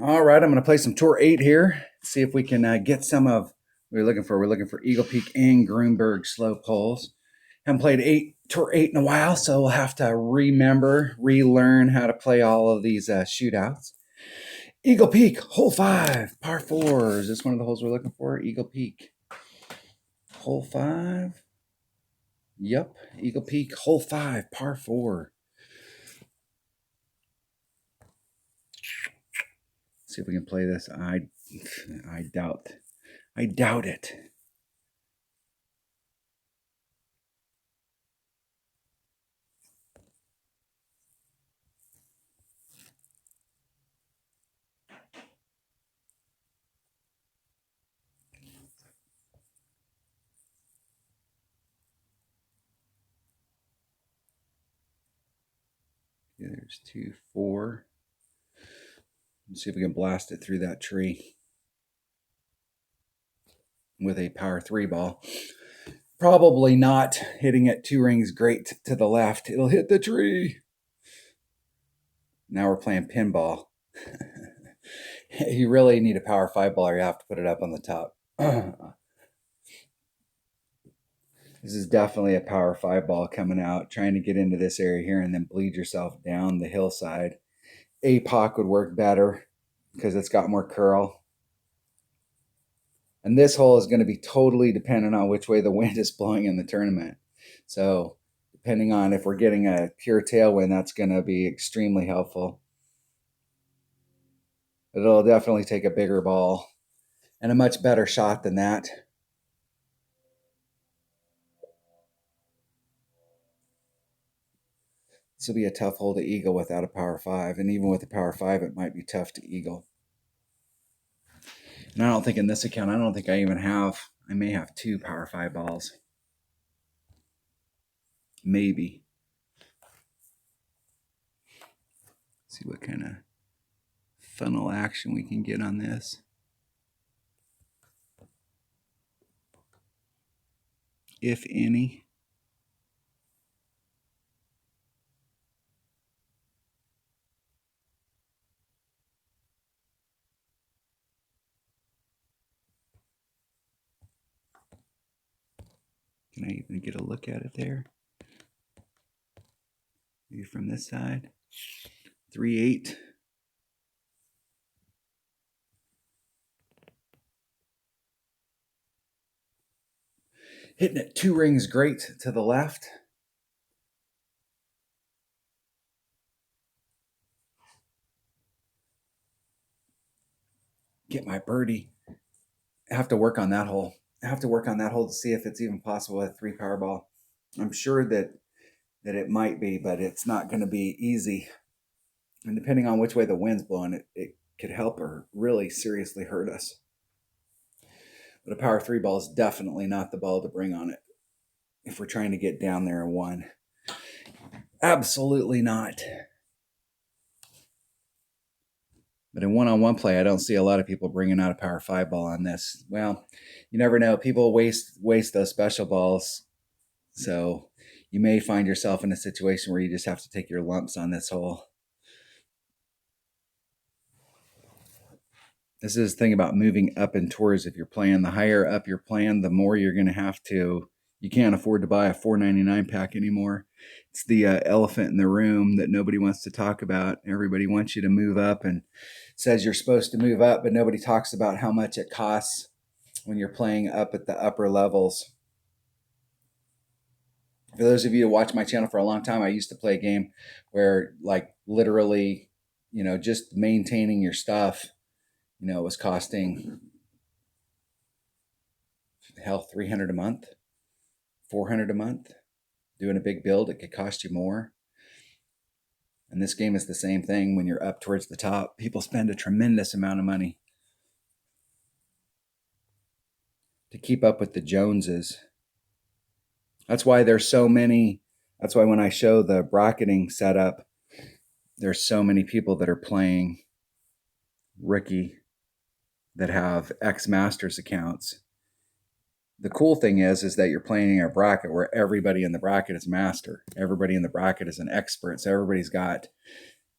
All right, I'm going to play some Tour 8 here. See if we can get some of what we're looking for. We're looking for Eagle Peak and Grunberg slow pulls. Haven't played Tour 8 in a while, so we'll have to relearn how to play all of these shootouts. Eagle Peak, hole 5, par 4. Is this one of the holes we're looking for? Eagle Peak, hole 5. Yep, Eagle Peak, hole 5, par 4. See if we can play this. I doubt it. Okay, there's 2, 4. Let's see if we can blast it through that tree with a power 3 ball. Probably not hitting it 2 rings great to the left. It'll hit the tree. Now we're playing pinball. You really need a power 5 ball or you have to put it up on the top. This is definitely a power 5 ball coming out, trying to get into this area here and then bleed yourself down the hillside. APOC would work better because it's got more curl. And this hole is going to be totally dependent on which way the wind is blowing in the tournament. So depending on if we're getting a pure tailwind, that's going to be extremely helpful. It'll definitely take a bigger ball and a much better shot than that. This will be a tough hole to eagle without a power 5. And even with a power 5, it might be tough to eagle. And I don't think in this account, I don't think I even have, I may have 2 power 5 balls. Maybe. See what kind of funnel action we can get on this. If any. Can I even get a look at it there? Maybe from this side. 3-8. Hitting it 2 rings great to the left. Get my birdie. I have to work on that hole. I have to work on that hole to see if it's even possible with a 3 power ball. I'm sure that it might be, but it's not going to be easy. And depending on which way the wind's blowing, it could help or really seriously hurt us. But a power 3 ball is definitely not the ball to bring on it if we're trying to get down there in 1. Absolutely not. But in one-on-one play, I don't see a lot of people bringing out a power 5 ball on this. Well, you never know. People waste those special balls. So you may find yourself in a situation where you just have to take your lumps on this hole. This is the thing about moving up in tours. If you're playing, the higher up you're playing, the more you're going to have to. You can't afford to buy a $4.99 pack anymore. It's the elephant in the room that nobody wants to talk about. Everybody wants you to move up and says you're supposed to move up, but nobody talks about how much it costs when you're playing up at the upper levels. For those of you who watch my channel for a long time, I used to play a game where, like, literally, just maintaining your stuff, was costing, hell, $300 a month, $400 a month. Doing a big build, it could cost you more. And this game is the same thing. When you're up towards the top, people spend a tremendous amount of money to keep up with the Joneses. That's why there's so many. That's why when I show the bracketing setup, there's so many people that are playing Ricky that have ex-Masters accounts. The cool thing is that you're playing a bracket where everybody in the bracket is master. Everybody in the bracket is an expert. So everybody's got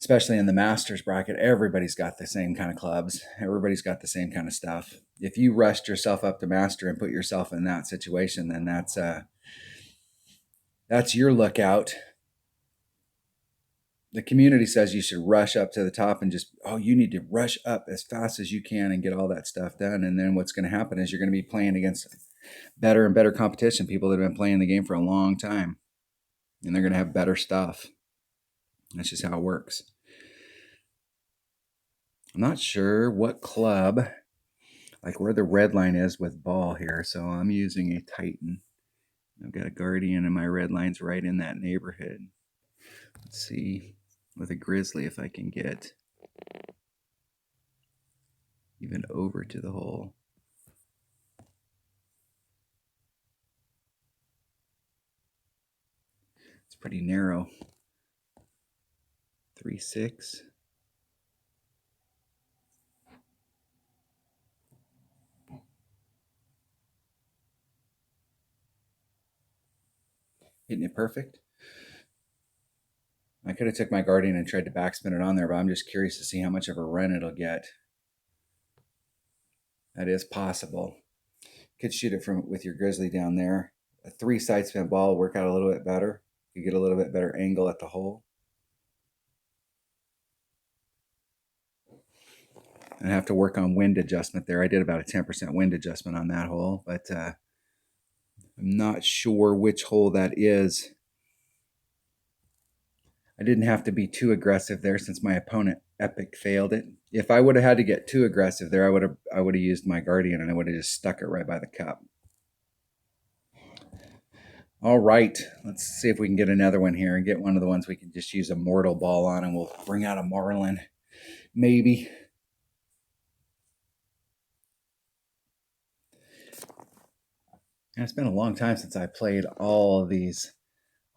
especially in the Masters bracket, everybody's got the same kind of clubs. Everybody's got the same kind of stuff. If you rushed yourself up to Master and put yourself in that situation, then that's your lookout. The community says you should rush up to the top and just, you need to rush up as fast as you can and get all that stuff done. And then what's going to happen is you're going to be playing against better and better competition, people that have been playing the game for a long time, and they're going to have better stuff. That's just how it works. I'm not sure what club, like where the red line is with ball here. So I'm using a Titan. I've got a Guardian and my red line's right in that neighborhood. Let's see with a Grizzly if I can get even over to the hole. It's pretty narrow. 3-6. Hitting it perfect. I could have took my Guardian and tried to backspin it on there, but I'm just curious to see how much of a run it'll get. That is possible. Could shoot it from with your Grizzly down there. A 3 side spin ball will work out a little bit better. You get a little bit better angle at the hole. I have to work on wind adjustment there. I did about a 10% wind adjustment on that hole, but I'm not sure which hole that is. I didn't have to be too aggressive there since my opponent Epic failed it. If I would have had to get too aggressive there, I would have used my Guardian and I would have just stuck it right by the cup. All right, let's see if we can get another one here and get one of the ones we can just use a mortal ball on, and we'll bring out a Marlin, maybe. And it's been a long time since I played all of these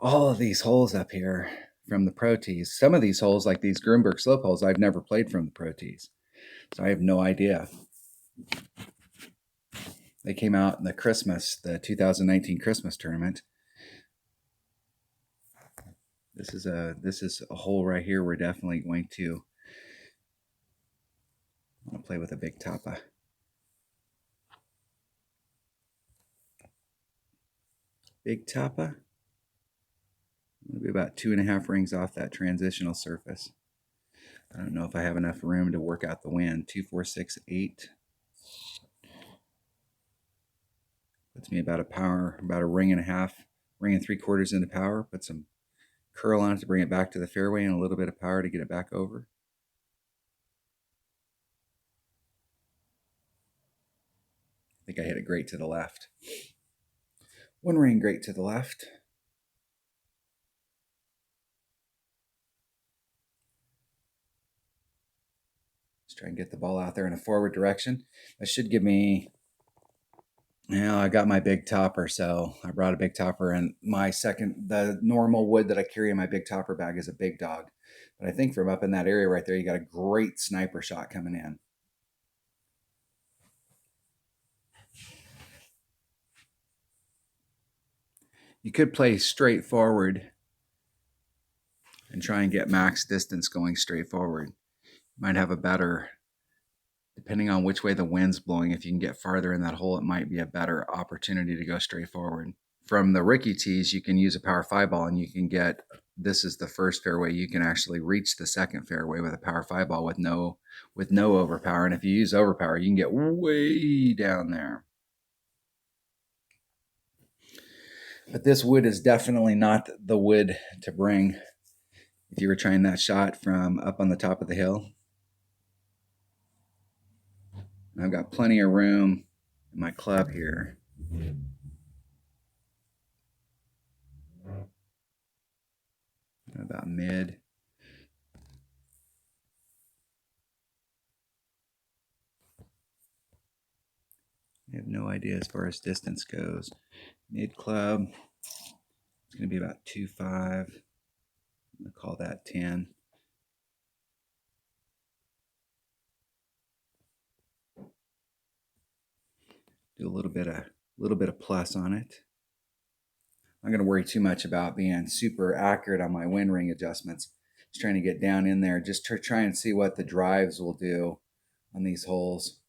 holes up here from the Pro Tees. Some of these holes, like these Grunberg slope holes, I've never played from the Pro Tees, so I have no idea. They came out in the 2019 Christmas tournament. This is a hole right here. We're definitely going to play with a big tapa. Big tapa. Maybe about 2.5 rings off that transitional surface. I don't know if I have enough room to work out the wind. 2, 4, 6, 8. Puts me about a ring and a half, ring and 3/4 into power. Put some curl on it to bring it back to the fairway and a little bit of power to get it back over. I think I hit it great to the left. 1 ring great to the left. Let's try and get the ball out there in a forward direction. That should give me, I got my big topper, so I brought a big topper, and the normal wood that I carry in my big topper bag is a big dog. But I think from up in that area right there, you got a great sniper shot coming in. You could play straight forward and try and get max distance going straight forward. You might have a better, depending on which way the wind's blowing, if you can get farther in that hole, it might be a better opportunity to go straight forward. From the Ricky tees, you can use a power 5 ball and you can get, this is the first fairway, you can actually reach the second fairway with a power 5 ball with no overpower. And if you use overpower, you can get way down there. But this wood is definitely not the wood to bring if you were trying that shot from up on the top of the hill. I've got plenty of room in my club here. About mid. I have no idea as far as distance goes. Mid club, it's going to be about 2.5. I'm going to call that 10. Do a little bit of plus on it. I'm not going to worry too much about being super accurate on my wind ring adjustments. Just trying to get down in there, just to try and see what the drives will do on these holes.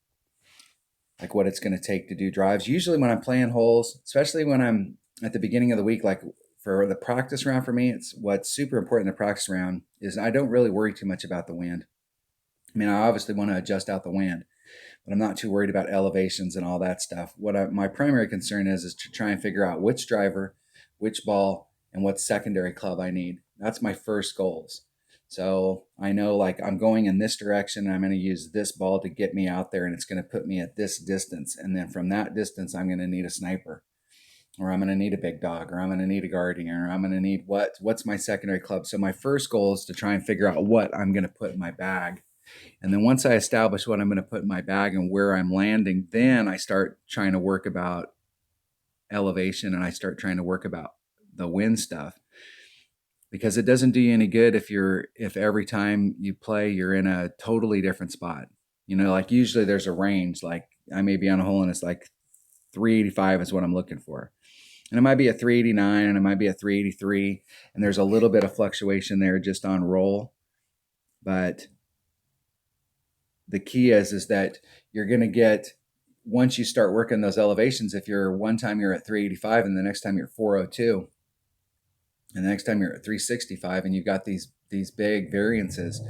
Like what it's going to take to do drives. Usually when I'm playing holes, especially when I'm at the beginning of the week, like for the practice round for me, it's what's super important in the practice round is I don't really worry too much about the wind. I mean, I obviously want to adjust out the wind, but I'm not too worried about elevations and all that stuff. My primary concern is to try and figure out which driver, which ball, and what secondary club I need. That's my first goals. So I know like I'm going in this direction and I'm going to use this ball to get me out there and it's going to put me at this distance. And then from that distance, I'm going to need a sniper or I'm going to need a big dog or I'm going to need a guardian or I'm going to need what's my secondary club. So my first goal is to try and figure out what I'm going to put in my bag. And then once I establish what I'm going to put in my bag and where I'm landing, then I start trying to work about elevation and I start trying to work about the wind stuff. Because it doesn't do you any good if every time you play you're in a totally different spot. You know, like usually there's a range. Like I may be on a hole and it's like 385 is what I'm looking for. And it might be a 389 and it might be a 383. And there's a little bit of fluctuation there just on roll. But the key is that you're going to get, once you start working those elevations, if you're one time you're at 385 and the next time you're 402 and the next time you're at 365 and you've got these big variances,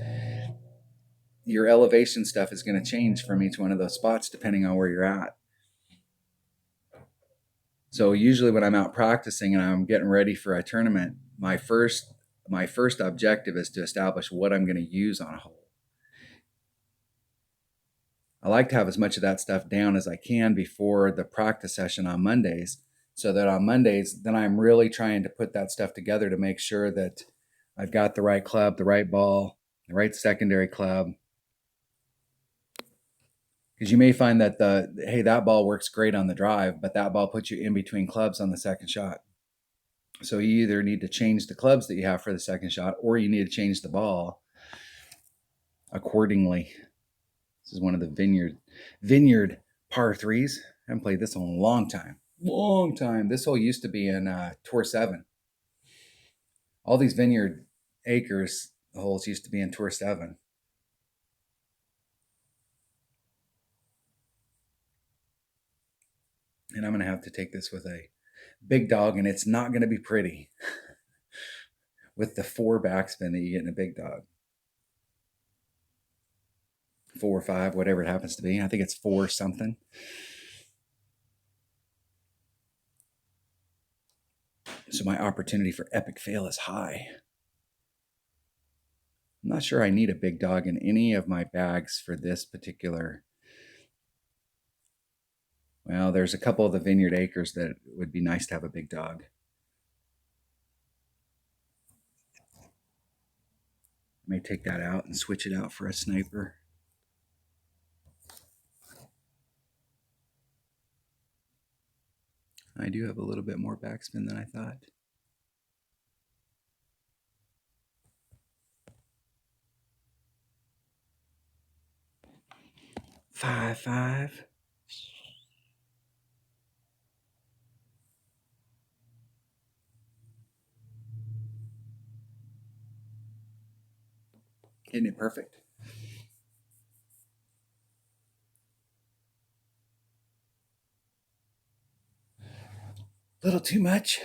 your elevation stuff is going to change from each one of those spots depending on where you're at. So usually when I'm out practicing and I'm getting ready for a tournament, my first objective is to establish what I'm going to use on a hole. I like to have as much of that stuff down as I can before the practice session on Mondays, so that on Mondays, then I'm really trying to put that stuff together to make sure that I've got the right club, the right ball, the right secondary club. Because you may find that that ball works great on the drive, but that ball puts you in between clubs on the second shot. So you either need to change the clubs that you have for the second shot, or you need to change the ball accordingly. This is one of the vineyard par threes. I haven't played this one in a long time. This hole used to be in Tour 7. All these vineyard acres holes used to be in Tour 7. And I'm going to have to take this with a big dog, and it's not going to be pretty with the 4 backspin that you get in a big dog. 4 or 5, whatever it happens to be. I think it's 4 something. So my opportunity for epic fail is high. I'm not sure I need a big dog in any of my bags for this particular. Well, there's a couple of the vineyard acres that would be nice to have a big dog. I may take that out and switch it out for a sniper. I do have a little bit more backspin than I thought. 5-5. Isn't it perfect? Little too much.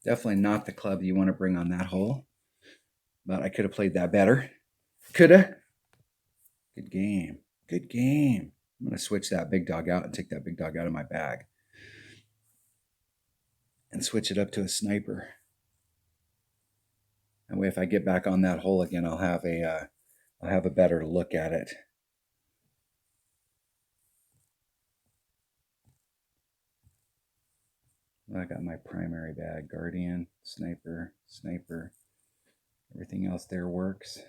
Definitely not the club you want to bring on that hole. But I could have played that better. Coulda. Good game. Good game. I'm going to switch that big dog out and take that big dog out of my bag. And switch it up to a sniper. That way if I get back on that hole again, I'll have a better look at it. I got my primary bag, guardian, sniper. Everything else there works.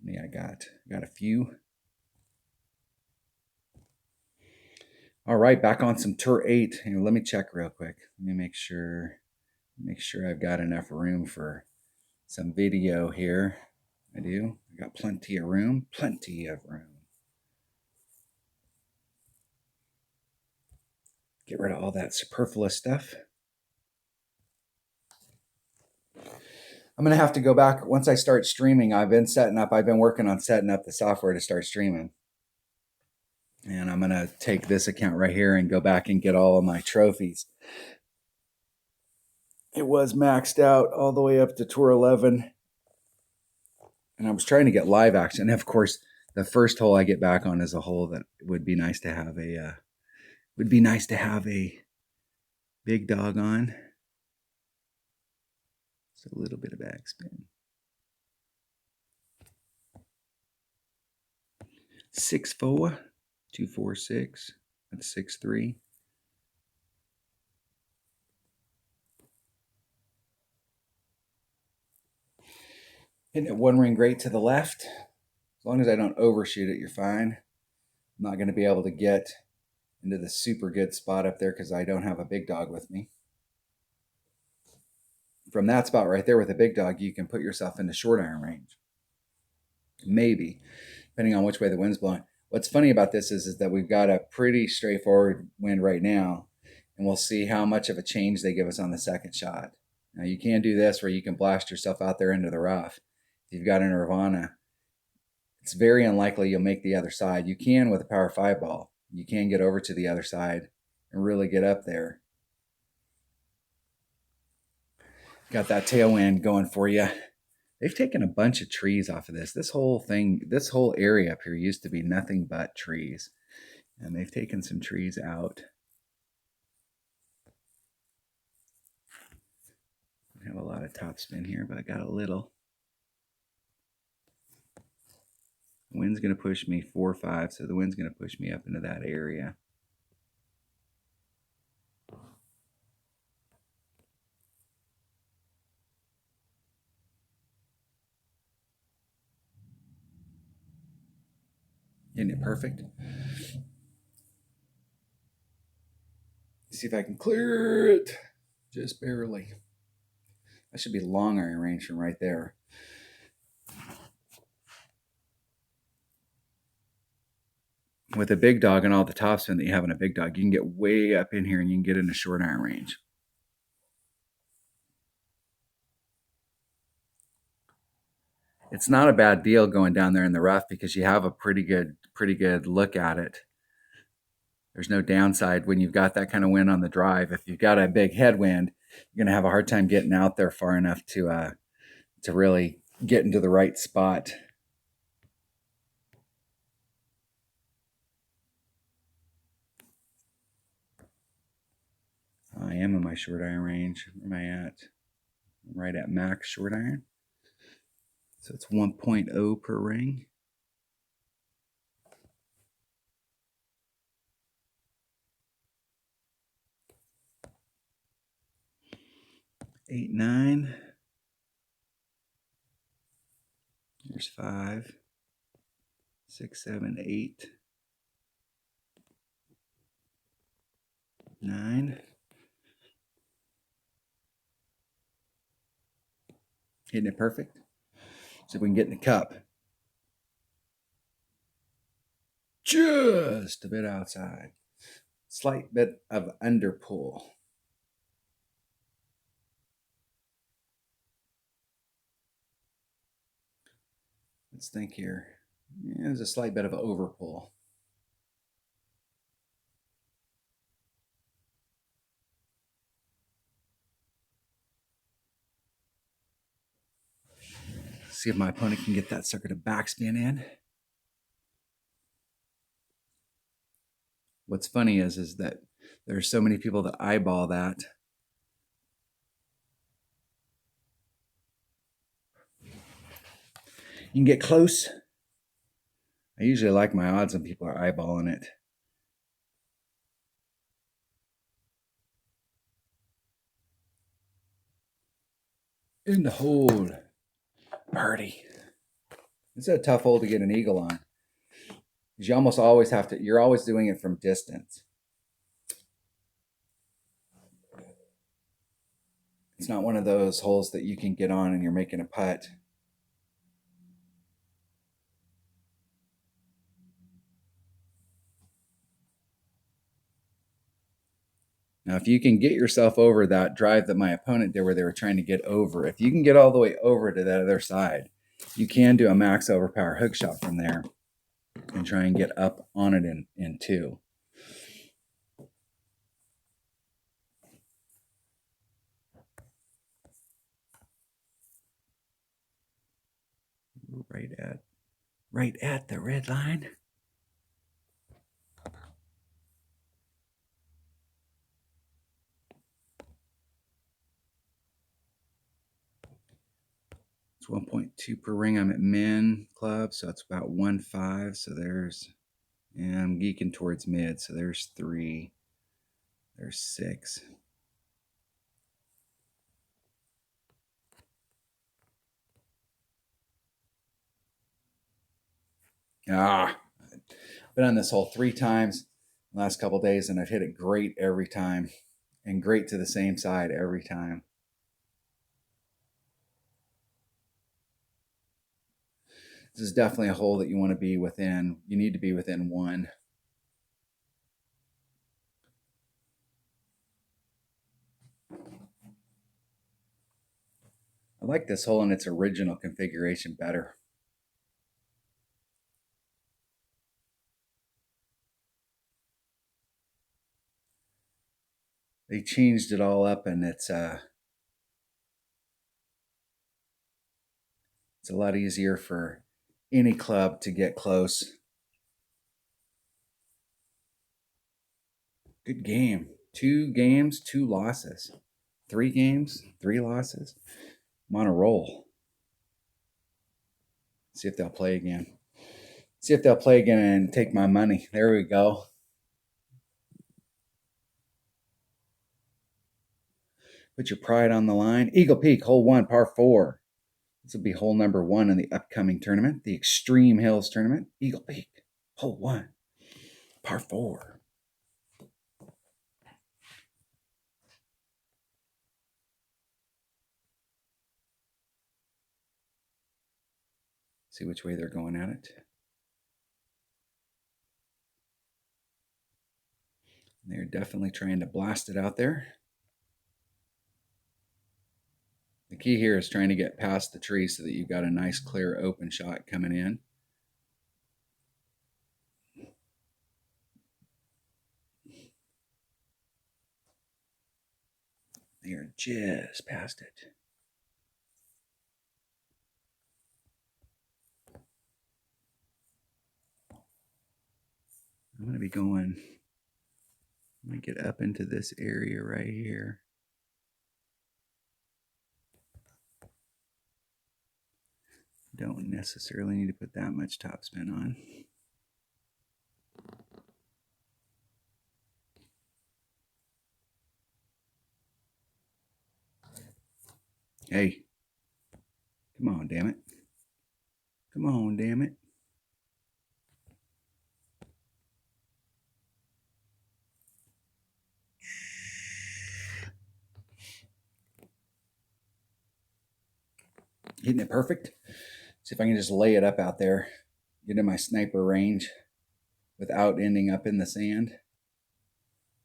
Yeah, I got a few. All right, back on some Tour 8. Here, let me check real quick. Let me make sure I've got enough room for some video here. I do. I got plenty of room. Get rid of all that superfluous stuff. I'm going to have to go back once I start streaming. I've been working on setting up the software to start streaming. And I'm going to take this account right here and go back and get all of my trophies. It was maxed out all the way up to Tour 11. And I was trying to get live action. And of course, the first hole I get back on is a hole that would be nice to have a big dog on. So a little bit of backspin. 6-4, 2-4-6. That's 6-3. Hitting it one ring great to the left. As long as I don't overshoot it, you're fine. I'm not going to be able to get into the super good spot up there because I don't have a big dog with me. From that spot right there with a big dog, you can put yourself into short iron range. Maybe, depending on which way the wind's blowing. What's funny about this is that we've got a pretty straightforward wind right now, and we'll see how much of a change they give us on the second shot. Now, you can do this where you can blast yourself out there into the rough. If you've got a Nirvana, it's very unlikely you'll make the other side. You can with a power 5 ball. You can get over to the other side and really get up there. Got that tailwind going for you. They've taken a bunch of trees off of this. This whole area up here used to be nothing but trees. And they've taken some trees out. I have a lot of topspin here, but I got a little. The wind's going to push me 4-5, so the wind's going to push me up into that area. Isn't it perfect? See if I can clear it. Just barely. That should be long iron range from right there. With a big dog and all the topspin that you have in a big dog, you can get way up in here and you can get into short iron range. It's not a bad deal going down there in the rough because you have a pretty good look at it. There's no downside when you've got that kind of wind on the drive. If you've got a big headwind, you're going to have a hard time getting out there far enough to really get into the right spot. I am in my short iron range. Where am I at? I'm right at max short iron. So it's 1.0 per ring. Eight, 9. There's 5, 6, 7, 8, 9. Hitting it perfect. See if we can get in the cup. Just a bit outside. Slight bit of underpull. Let's think here. Yeah, there's a slight bit of overpull. See if my opponent can get that sucker to backspin in. What's funny is that there's so many people that eyeball that. You can get close. I usually like my odds when people are eyeballing it. In the hole. Birdie. It's a tough hole to get an eagle on. You almost always have to, you're always doing it from distance. It's not one of those holes that you can get on and you're making a putt. Now, if you can get yourself over that drive that my opponent did where they were trying to get over, if you can get all the way over to that other side, you can do a max overpower hook shot from there and try and get up on it in two. Right at the red line. It's 1.2 per ring. I'm at min club, so it's about 1.5. So there's, and I'm geeking towards mid. So there's 3. There's 6. I've been on this hole 3 times the last couple days, and I've hit it great every time, and great to the same side every time. This is definitely a hole that you want to be within. You need to be within 1. I like this hole in its original configuration better. They changed it all up, and it's a lot easier for any club to get close. Good game. 2 games, 2 losses. 3 games, 3 losses. I'm on a roll. See if they'll play again. See if they'll play again and take my money. There we go. Put your pride on the line. Eagle Peak, hole 1, par 4. This will be hole number 1 in the upcoming tournament, the Extreme Hills tournament. Eagle Peak, hole 1, par 4. See which way they're going at it. They're definitely trying to blast it out there. The key here is trying to get past the tree so that you've got a nice, clear, open shot coming in. They are just past it. I'm going to be going, I'm going to get up into this area right here. Don't necessarily need to put that much topspin on. Hey, come on, damn it. Come on, damn it. Hitting it perfect. See if I can just lay it up out there, get in my sniper range without ending up in the sand.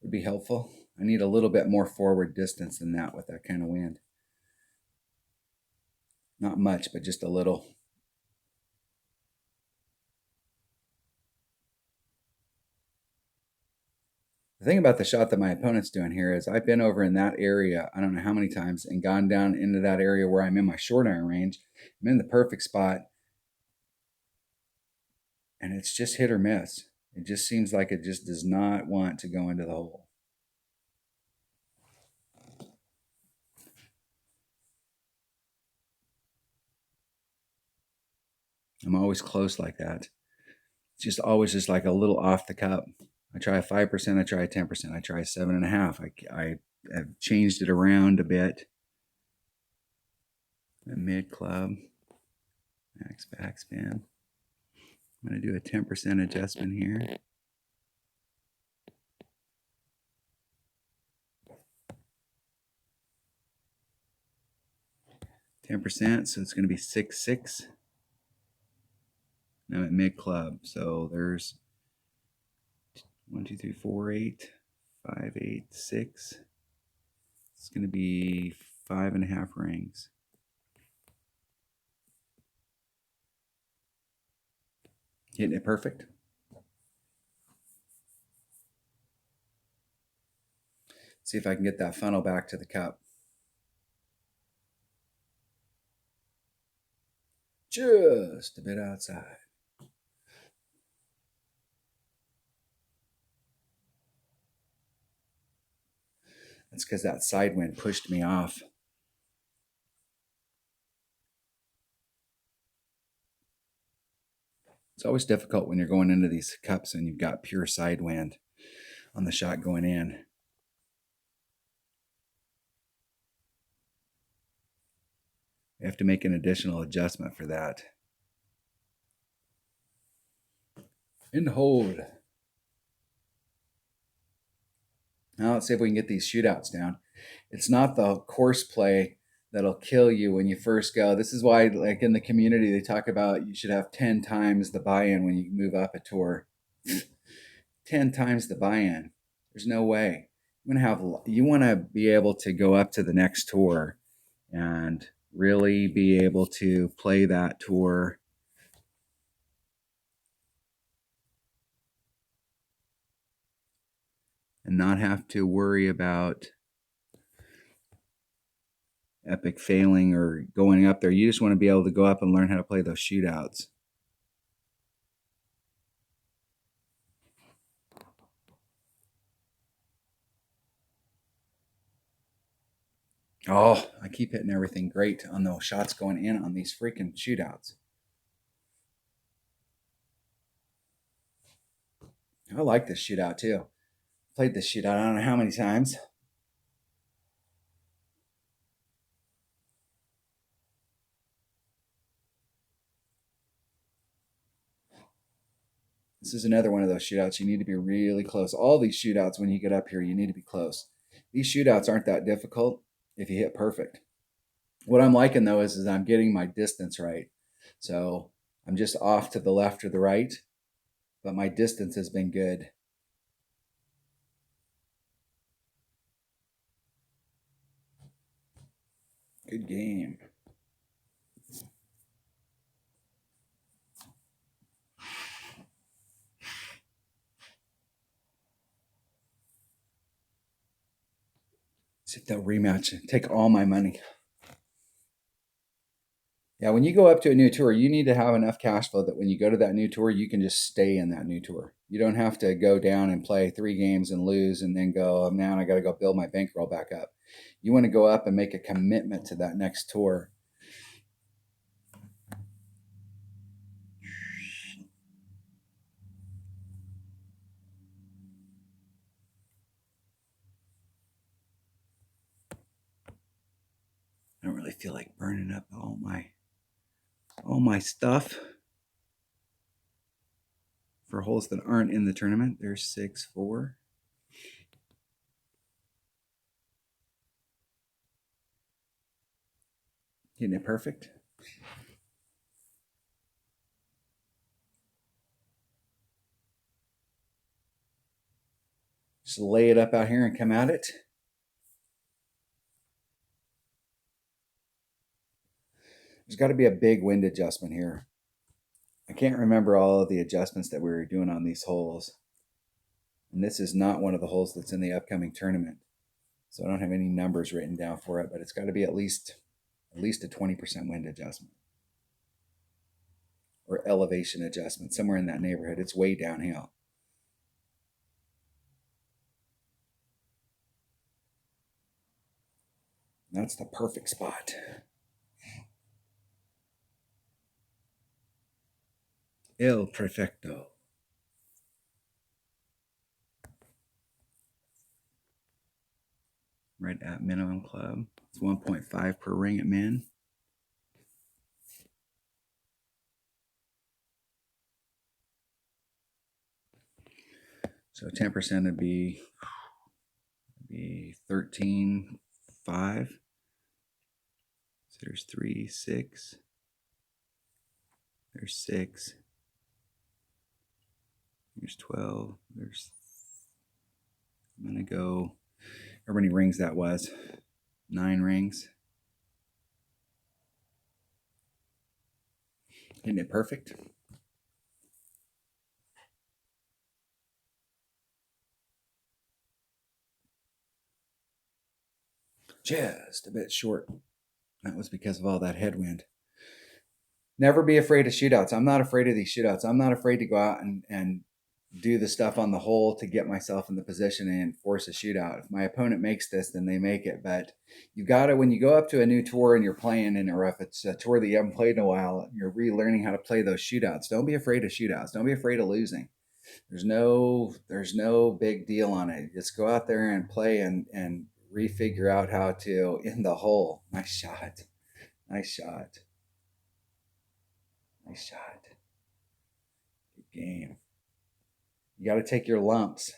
Would be helpful. I need a little bit more forward distance than that with that kind of wind. Not much, but just a little. The thing about the shot that my opponent's doing here is I've been over in that area, I don't know how many times, and gone down into that area where I'm in my short iron range. I'm in the perfect spot, and it's just hit or miss. It just seems like it just does not want to go into the hole. I'm always close like that. It's just always just like a little off the cup. I try a 5%, I try a 10%, I try a 7.5. I have changed it around a bit. A mid club, max backspin. I'm going to do a 10% adjustment here. %, so it's going to be 6.6. Now I'm at mid club, so there's 1, 2, 3, 4, 8, 5, 8, 6. It's going to be 5.5 rings. Hitting it perfect. See if I can get that funnel back to the cup. Just a bit outside. That's because that side wind pushed me off. It's always difficult when you're going into these cups and you've got pure side wind on the shot going in. You have to make an additional adjustment for that. And hold. Now let's see if we can get these shootouts down. It's not the course play that'll kill you when you first go. This is why, like in the community, they talk about you should have 10 times the buy-in when you move up a tour. 10 times the buy-in. There's no way. You want to be able to go up to the next tour and really be able to play that tour and not have to worry about epic failing or going up there. You just want to be able to go up and learn how to play those shootouts. Oh, I keep hitting everything great on those shots going in on these freaking shootouts. I like this shootout too. Played this shootout I don't know how many times. This is another one of those shootouts. You need to be really close. All these shootouts, when you get up here, you need to be close. These shootouts aren't that difficult if you hit perfect. What I'm liking though is I'm getting my distance right. So I'm just off to the left or the right, but my distance has been good. Good game. See if they'll rematch and take all my money. Yeah, when you go up to a new tour, you need to have enough cash flow that when you go to that new tour, you can just stay in that new tour. You don't have to go down and play 3 games and lose and then go, oh, man, I got to go build my bankroll back up. You want to go up and make a commitment to that next tour. I don't really feel like burning up all my stuff for holes that aren't in the tournament. There's 6, 4. Getting it perfect. Just lay it up out here and come at it. There's got to be a big wind adjustment here. I can't remember all of the adjustments that we were doing on these holes. And this is not one of the holes that's in the upcoming tournament. So I don't have any numbers written down for it, but it's got to be at least a 20% wind adjustment or elevation adjustment, somewhere in that neighborhood. It's way downhill. That's the perfect spot. El Perfecto. Right at minimum club. It's 1.5 per ring at min. So 10% would be 13.5. So there's 3, 6. There's 6. There's 12. There's I'm going to go, how many rings that was? 9 rings. Isn't it perfect? Just a bit short. That was because of all that headwind. Never be afraid of shootouts. I'm not afraid of these shootouts. I'm not afraid to go out and do the stuff on the hole to get myself in the position and force a shootout. If my opponent makes this, then they make it. But you got to, when you go up to a new tour and you're playing in or if it's a tour that you haven't played in a while, you're relearning how to play those shootouts. Don't be afraid of shootouts. Don't be afraid of losing. There's no big deal on it. Just go out there and play and refigure out how to in the hole. Nice shot. Nice shot. Nice shot. Good game. You got to take your lumps.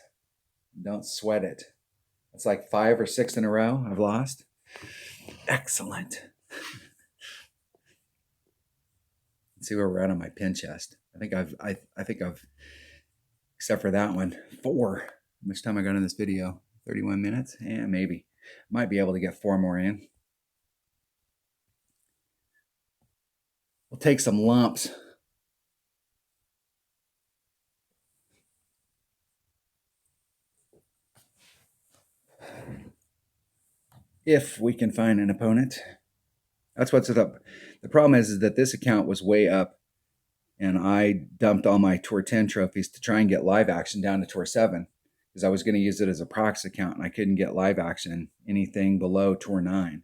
Don't sweat it. It's like 5 or 6 in a row I've lost. Excellent. Let's see where we're at on my pin chest. I think I've except for that one, 4. How much time I got in this video? 31 minutes? Yeah, maybe. Might be able to get 4 more in. We'll take some lumps. If we can find an opponent. That's what's up. The problem is that this account was way up and I dumped all my Tour 10 trophies to try and get live action down to Tour 7 because I was going to use it as a proxy account and I couldn't get live action anything below Tour 9.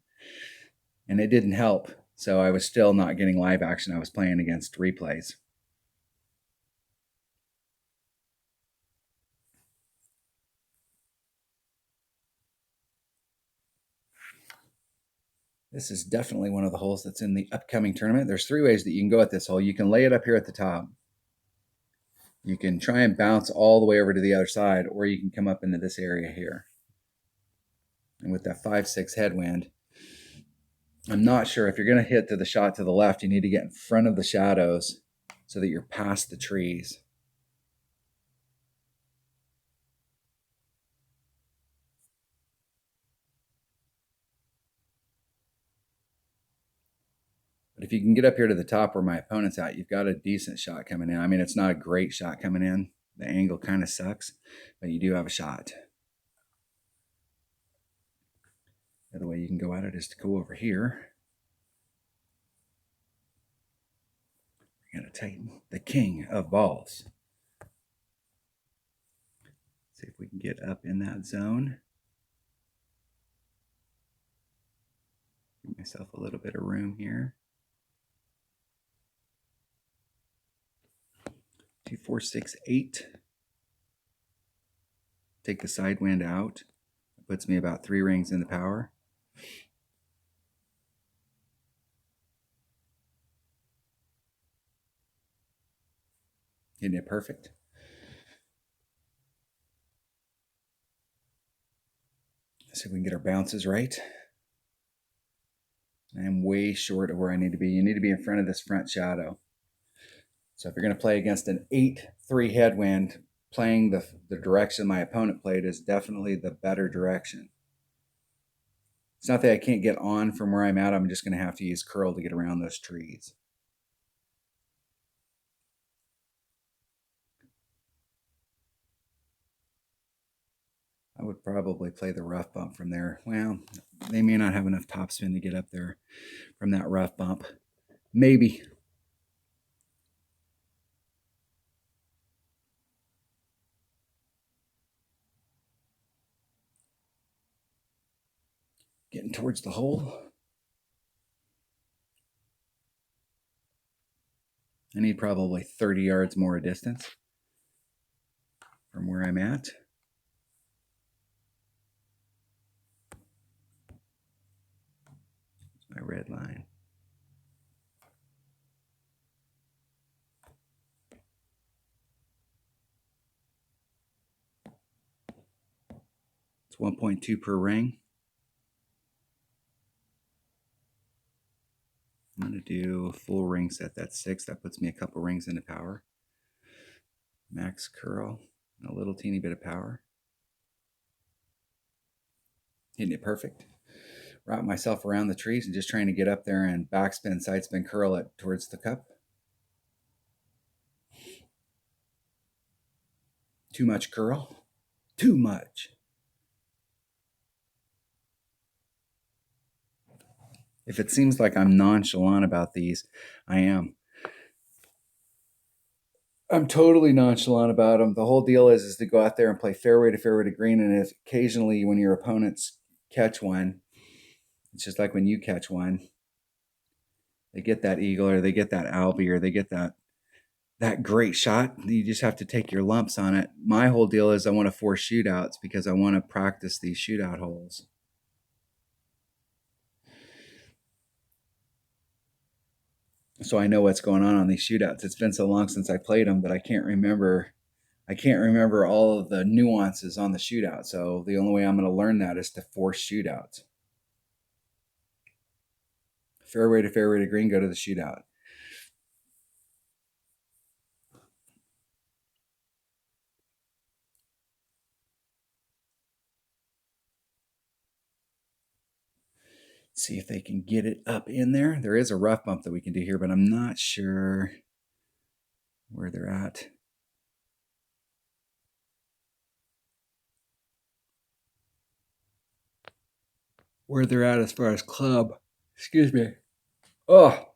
And it didn't help. So I was still not getting live action. I was playing against replays. This is definitely one of the holes that's in the upcoming tournament. There's 3 ways that you can go at this hole. You can lay it up here at the top. You can try and bounce all the way over to the other side, or you can come up into this area here. And with that 5-6 headwind, I'm not sure if you're going to hit to the shot to the left, you need to get in front of the shadows so that you're past the trees. But if you can get up here to the top where my opponent's at, you've got a decent shot coming in. I mean, it's not a great shot coming in. The angle kind of sucks, but you do have a shot. The other way you can go at it is to go over here. We're going to tighten the king of balls. See if we can get up in that zone. Give myself a little bit of room here. 2, 4, 6, 8. Take the side wind out. It puts me about 3 rings in the power. Isn't it perfect? Let's see if we can get our bounces right. I am way short of where I need to be. You need to be in front of this front shadow. So if you're going to play against an 8-3 headwind, playing the direction my opponent played is definitely the better direction. It's not that I can't get on from where I'm at. I'm just going to have to use curl to get around those trees. I would probably play the rough bump from there. Well, they may not have enough topspin to get up there from that rough bump. Maybe. Getting towards the hole. I need probably 30 yards more of distance from where I'm at. My red line. It's 1.2 per ring. I'm going to do a full ring set. That's 6. That puts me a couple rings into power. Max curl, and a little teeny bit of power. Hitting it perfect. Wrap myself around the trees and just trying to get up there and backspin, side spin, curl it towards the cup. Too much curl. Too much. If it seems like I'm nonchalant about these, I am. I'm totally nonchalant about them. The whole deal is to go out there and play fairway to green. And if occasionally when your opponents catch one, it's just like when you catch one, they get that eagle or they get that albie or they get that great shot. You just have to take your lumps on it. My whole deal is I want to force shootouts because I want to practice these shootout holes. So I know what's going on these shootouts. It's been so long since I played them that I can't remember all of the nuances on the shootout. So the only way I'm going to learn that is to force shootouts. Fairway to green, go to the shootout. See if they can get it up in there. There is a rough bump that we can do here, but I'm not sure where they're at. Where they're at as far as club. Excuse me. Oh.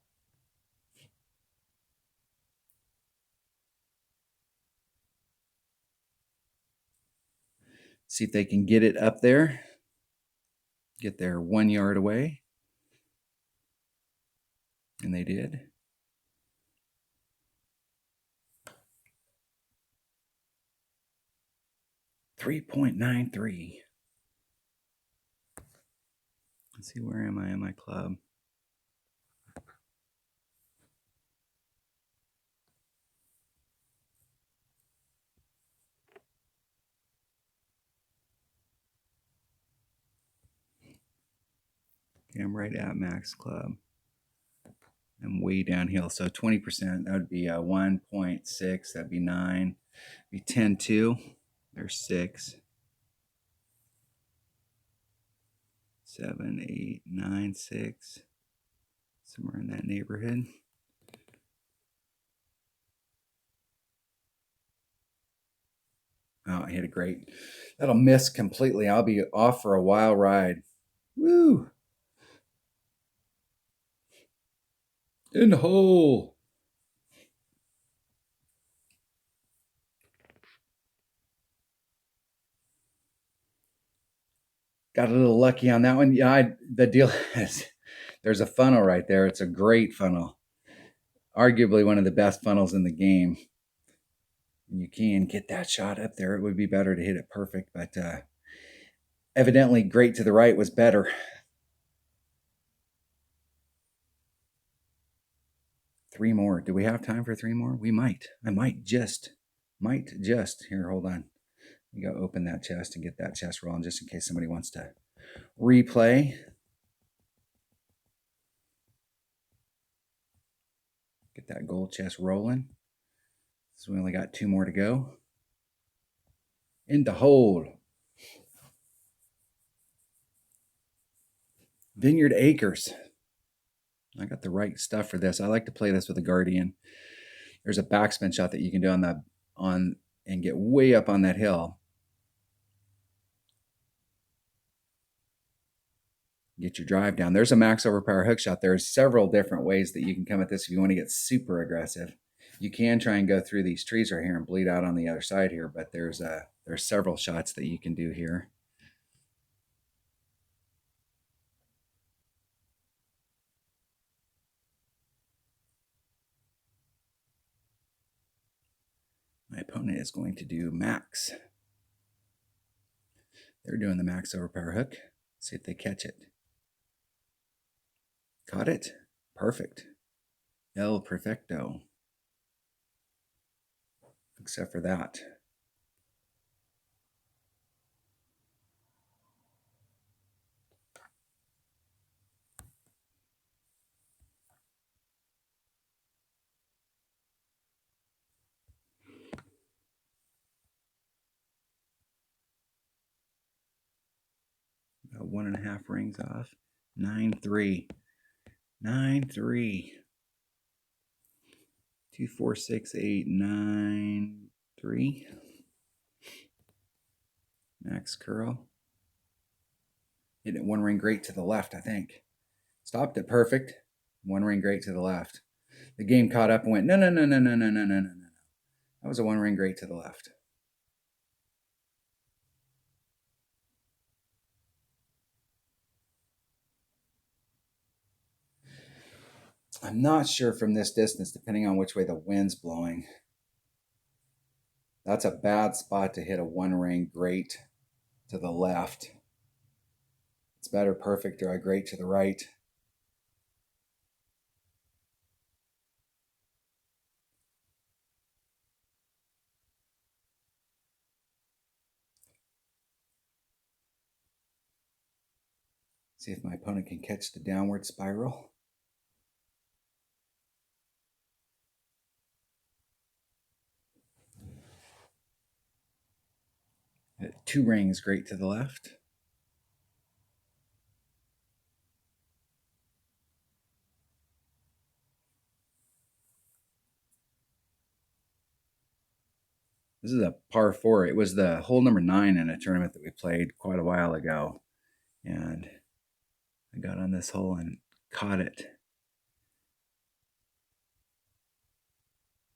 See if they can get it up there. Get there 1 yard away. And they did. .93. Let's see, where am I in my club? Okay, I'm right at max club. I'm way downhill. So 20%, that would be 1.6. That'd be 9. Be 10.2. There's 6. 7, 8, 9, 6. Somewhere in that neighborhood. Oh, I hit it great. That'll miss completely. I'll be off for a wild ride. Woo! In the hole. Got a little lucky on that one. Yeah, the deal is there's a funnel right there. It's a great funnel. Arguably one of the best funnels in the game. You can get that shot up there. It would be better to hit it perfect, but evidently great to the right was better. 3 more. Do we have time for 3 more? We might. I might just. Here, hold on. We go open that chest and get that chest rolling just in case somebody wants to replay. Get that gold chest rolling. So we only got 2 more to go. In the hole. Vineyard Acres. I got the right stuff for this. I like to play this with a Guardian. There's a backspin shot that you can do on and get way up on that hill. Get your drive down. There's a max overpower hook shot. There's several different ways that you can come at this if you want to get super aggressive. You can try and go through these trees right here and bleed out on the other side here, but there's several shots that you can do here. My opponent is going to do max. They're doing the max overpower hook. See if they catch it. Caught it. Perfect. El perfecto. Except for that. 1.5 rings off. 9-3. 9-3. 2, 4, 6, 8, 9, 3. Max curl. Hit it 1 ring great to the left, I think. Stopped it perfect. 1 ring great to the left. The game caught up and went, no, no, no, no, no, no, no, no, no, no. That was a 1 ring great to the left. I'm not sure from this distance, depending on which way the wind's blowing. That's a bad spot to hit a 1 ring great to the left. It's better perfect or a great to the right. See if my opponent can catch the downward spiral. Hit 2 rings great to the left. This is a par 4. It was the hole number 9 in a tournament that we played quite a while ago. And I got on this hole and caught it.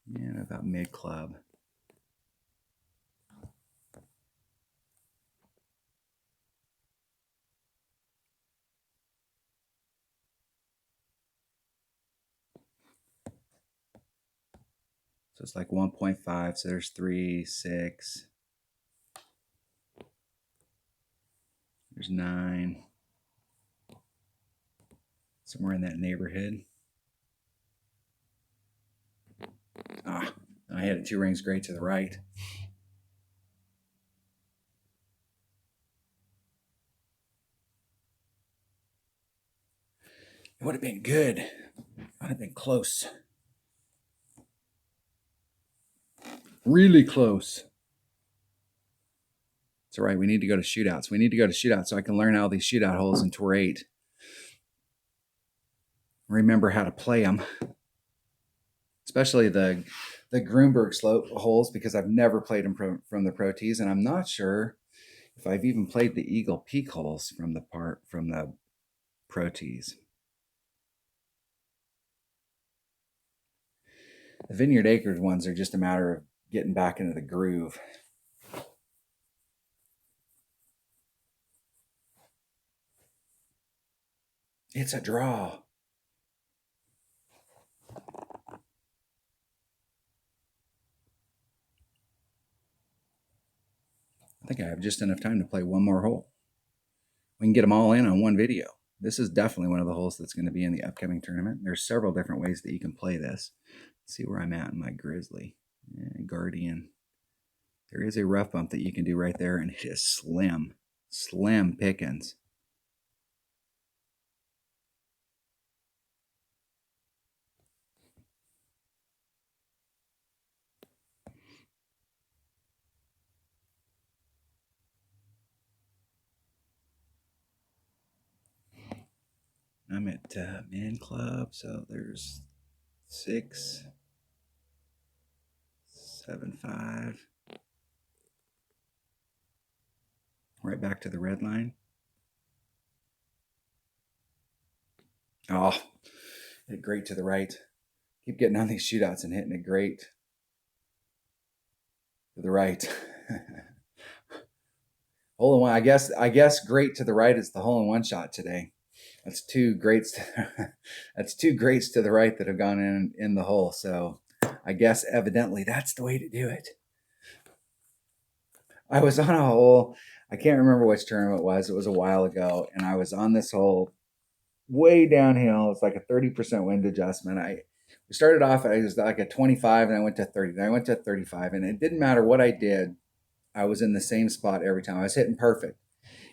Yeah, about mid club. So it's like 1.5. So there's 3, 6. There's 9. Somewhere in that neighborhood. Ah, I had it 2 rings great to the right. It would have been good. It would have been close. Really close. It's all right. We need to go to shootouts. We need to go to shootouts so I can learn all these shootout holes in Tour 8. Remember how to play them. Especially the Grunberg slope holes, because I've never played them from the Pro Tees, and I'm not sure if I've even played the Eagle Peak holes from the Pro Tees. The Vineyard Acres ones are just a matter of getting back into the groove. It's a draw. I think I have just enough time to play one more hole. We can get them all in on one video. This is definitely one of the holes that's going to be in the upcoming tournament. There's several different ways that you can play this. Let's see where I'm at in my Grizzly. Guardian. There is a rough bump that you can do right there, and it is slim. Slim pickings. I'm at Man Club, so there's 6, 7, 5. Right back to the red line. Oh, hit great to the right. Keep getting on these shootouts and hitting it great to the right. Hole in one. I guess great to the right is the hole in one shot today. That's 2 greats. That's 2 greats to the right that have gone in the hole. So I guess evidently that's the way to do it. I was on a hole. I can't remember which tournament it was. It was a while ago, and I was on this hole way downhill. It's like a 30% wind adjustment. We started off, I was like a 25, and I went to 30. Then I went to 35, and it didn't matter what I did. I was in the same spot every time. I was hitting perfect.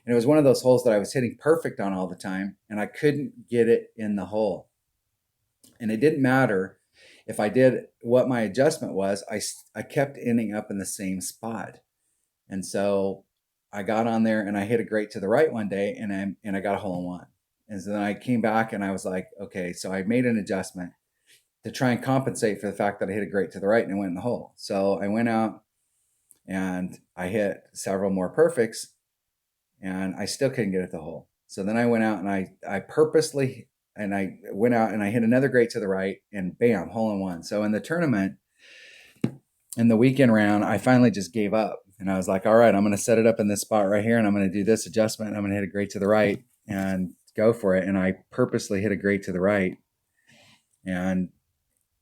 And it was one of those holes that I was hitting perfect on all the time, and I couldn't get it in the hole. And it didn't matter if I did what my adjustment was. I kept ending up in the same spot. And so I got on there and I hit a great to the right one day, and I got a hole in one. And so then I came back and I was like, okay, so I made an adjustment to try and compensate for the fact that I hit a great to the right and it went in the hole. So I went out and I hit several more perfects, and I still couldn't get at the hole. So then I went out and I purposely, and I went out and I hit another great to the right, and bam, hole in one. So in the tournament, in the weekend round, I finally just gave up. And I was like, all right, I'm going to set it up in this spot right here, and I'm going to do this adjustment. I'm going to hit a great to the right and go for it. And I purposely hit a great to the right and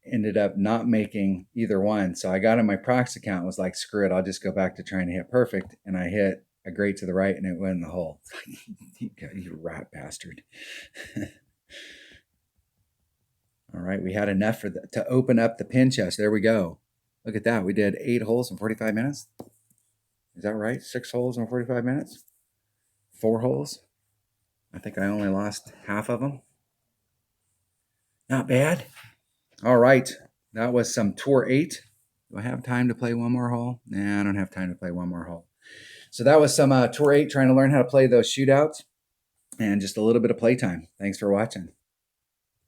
ended up not making either one. So I got in my practice account and was like, screw it, I'll just go back to trying to hit perfect. And I hit a great to the right and it went in the hole. You rat bastard. All right, we had enough to open up the pin chest. There we go. Look at that. We did 8 holes in 45 minutes. Is that right? 6 holes in 45 minutes? 4 holes? I think I only lost half of them. Not bad. All right. That was some Tour 8. Do I have time to play one more hole? Nah, I don't have time to play one more hole. So that was some Tour 8, trying to learn how to play those shootouts and just a little bit of playtime. Thanks for watching.